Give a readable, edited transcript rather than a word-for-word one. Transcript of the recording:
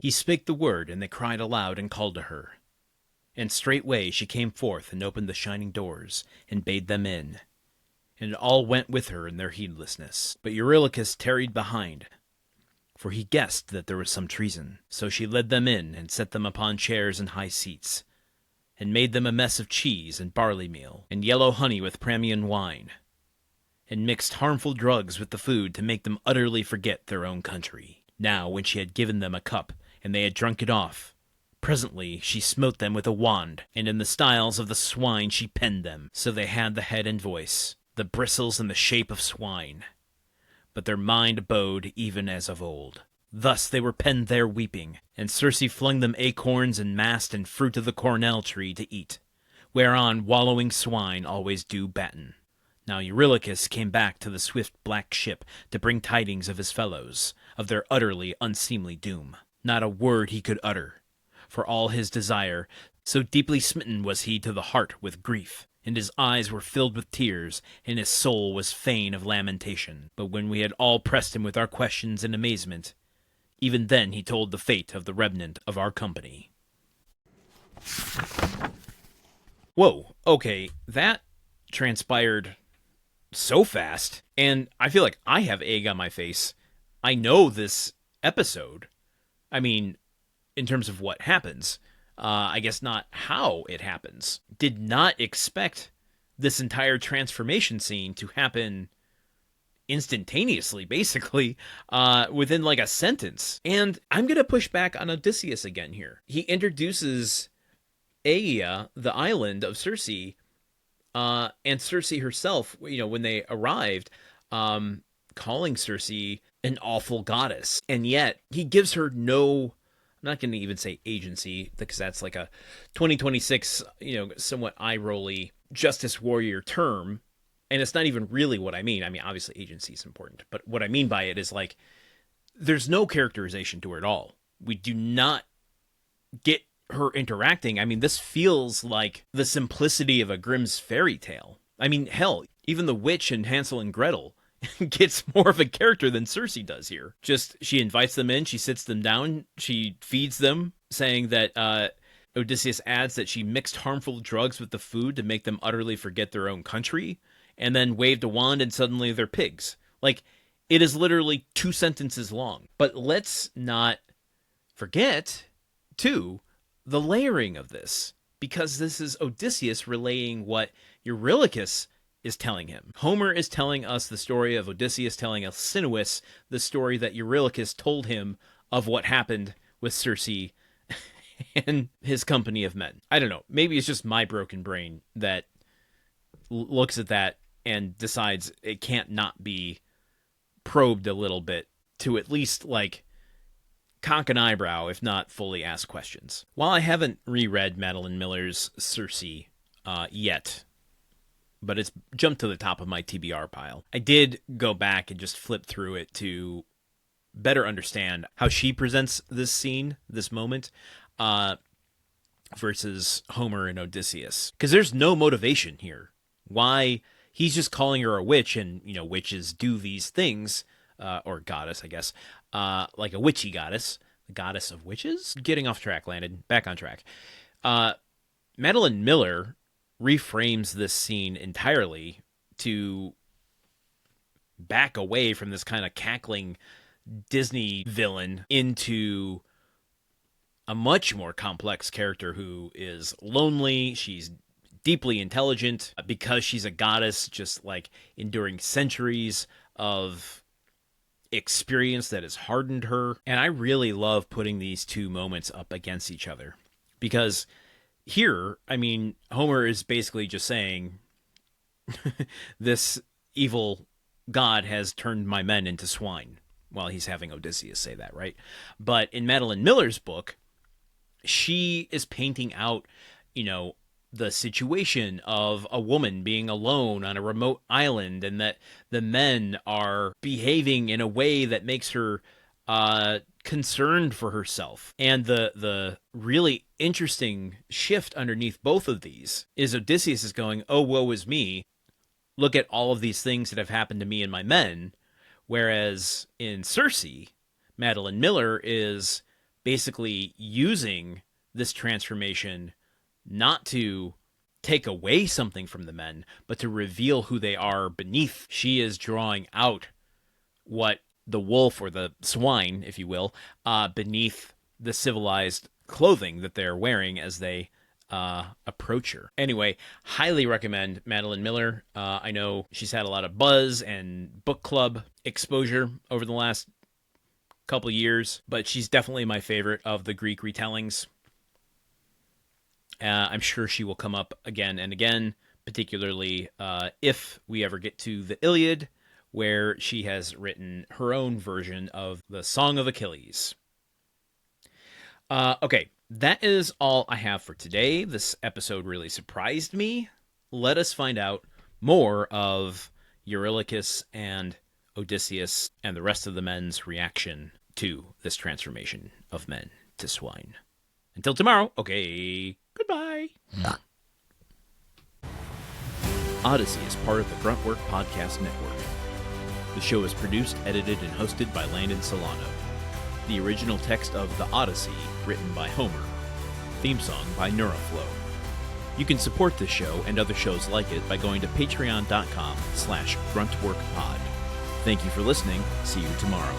He spake the word, and they cried aloud and called to her. And straightway she came forth and opened the shining doors, and bade them in. And all went with her in their heedlessness. But Eurylochus tarried behind, for he guessed that there was some treason. So she led them in, and set them upon chairs and high seats, and made them a mess of cheese and barley-meal, and yellow honey with Pramnian wine, and mixed harmful drugs with the food to make them utterly forget their own country. Now when she had given them a cup, and they had drunk it off, presently she smote them with a wand, and in the styles of the swine she penned them, so they had the head and voice, the bristles and the shape of swine. But their mind abode even as of old. Thus they were penned there weeping, and Circe flung them acorns and mast and fruit of the cornel tree to eat, whereon wallowing swine always do batten. Now Eurylochus came back to the swift black ship to bring tidings of his fellows, of their utterly unseemly doom. Not a word he could utter, for all his desire, so deeply smitten was he to the heart with grief, and his eyes were filled with tears, and his soul was fain of lamentation. But when we had all pressed him with our questions and amazement, even then he told the fate of the remnant of our company. Whoa, okay, that transpired so fast, and I feel like I have egg on my face. I know this episode. I mean, in terms of what happens. I guess not how it happens. Did not expect this entire transformation scene to happen instantaneously, basically, within like a sentence. And I'm going to push back on Odysseus again here. He introduces Aea, the island of Circe, and Circe herself, when they arrived, calling Circe an awful goddess. And yet, he gives her no, I'm not going to even say agency, because that's like a 2026, somewhat eye-rolly justice warrior term. And it's not even really what I mean. I mean, obviously agency is important, but what I mean by it is like, there's no characterization to her at all. We do not get her interacting. I mean, this feels like the simplicity of a Grimm's fairy tale. I mean, hell, even the witch in Hansel and Gretel gets more of a character than Circe does here. Just, she invites them in, she sits them down, she feeds them, saying that Odysseus adds that she mixed harmful drugs with the food to make them utterly forget their own country, and then waved a wand and suddenly they're pigs. Like, it is literally 2 sentences long. But let's not forget, too, the layering of this, because this is Odysseus relaying what Eurylochus is telling him. Homer is telling us the story of Odysseus telling Alcinous the story that Eurylochus told him of what happened with Circe and his company of men. I don't know. Maybe it's just my broken brain that looks at that and decides it can't not be probed a little bit to at least, like, cock an eyebrow, if not fully ask questions. While I haven't reread Madeline Miller's Circe yet, but it's jumped to the top of my TBR pile, I did go back and just flip through it to better understand how she presents this scene, this moment, versus Homer and Odysseus. Because there's no motivation here. Why? He's just calling her a witch, and, witches do these things, or goddess, I guess, like a witchy goddess, the goddess of witches? Getting off track, Landon. Back on track. Madeline Miller reframes this scene entirely to back away from this kind of cackling Disney villain into a much more complex character who is lonely. She's deeply intelligent because she's a goddess, just like enduring centuries of experience that has hardened her. And I really love putting these two moments up against each other, because here, I mean, Homer is basically just saying, this evil god has turned my men into swine, while he's having Odysseus say that, right? But in Madeline Miller's book, she is painting out, the situation of a woman being alone on a remote island, and that the men are behaving in a way that makes her concerned for herself. And the really interesting shift underneath both of these is Odysseus is going, oh, woe is me. Look at all of these things that have happened to me and my men. Whereas in Circe, Madeline Miller is basically using this transformation not to take away something from the men, but to reveal who they are beneath. She is drawing out what the wolf, or the swine, if you will, beneath the civilized clothing that they're wearing as they approach her. Anyway, highly recommend Madeline Miller. I know she's had a lot of buzz and book club exposure over the last couple years, but she's definitely my favorite of the Greek retellings. I'm sure she will come up again and again, particularly if we ever get to the Iliad, where she has written her own version of the Song of Achilles. Okay, that is all I have for today. This episode really surprised me. Let us find out more of Eurylochus and Odysseus and the rest of the men's reaction to this transformation of men to swine. Until tomorrow, okay, goodbye. Odyssey is part of the Gruntwork Podcast Network. The show is produced, edited, and hosted by Landon Solano. The original text of The Odyssey, written by Homer. Theme song by Neuroflow. You can support this show and other shows like it by going to patreon.com/gruntworkpod. Thank you for listening. See you tomorrow.